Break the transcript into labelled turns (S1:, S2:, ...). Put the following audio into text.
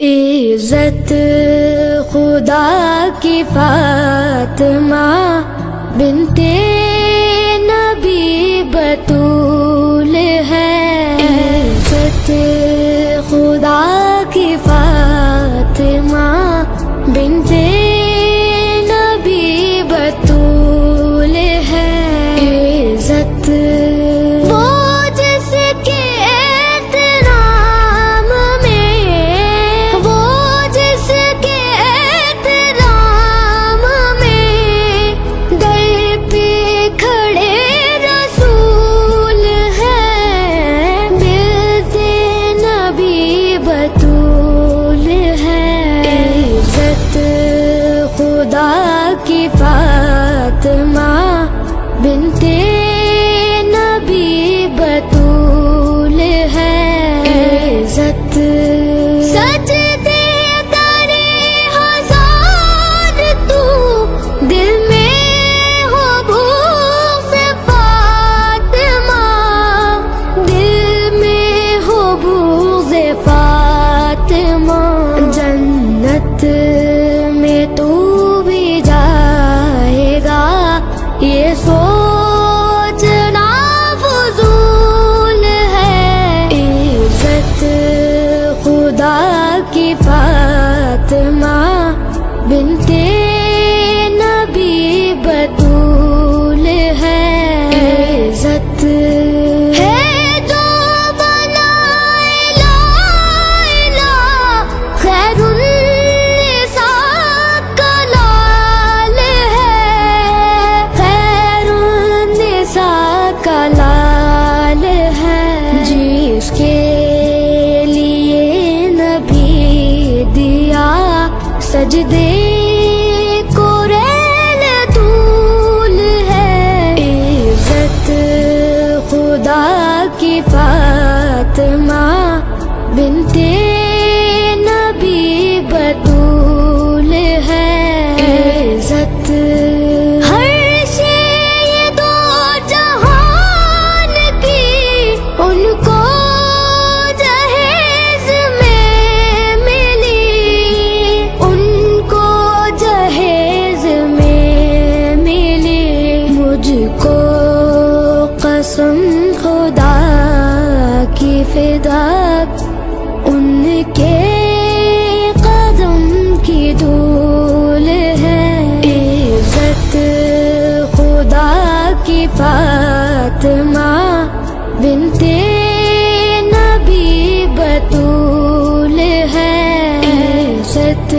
S1: عزت خدا کی فاطمہ بنت نبی بطول ہے، عزت خدا کی فاطمہ بنت نبی بطول ہے، عزت خدا کی فاطمہ بنت نبی بطول ہے، عزت سجدے کرے ہزار تو دل میں ہو بغض فاطمہ، دل میں ہو بغض فاطمہ، جنت میں تو بھی جائے گا یہ سوچنا فضول ہے، عزت خدا کی فاطمہ بنت نبی بطول ہے، عزت جس کے لیے نبی دیا سجدے کو ریل طول ہے، عزت خدا کی فاطمہ بنت نبی بطول ہے، عزت قسم خدا کی فداک ان کے قدم کی دھول ہے، عزت خدا کی فاطمہ بنت نبی بطول ہے، عزت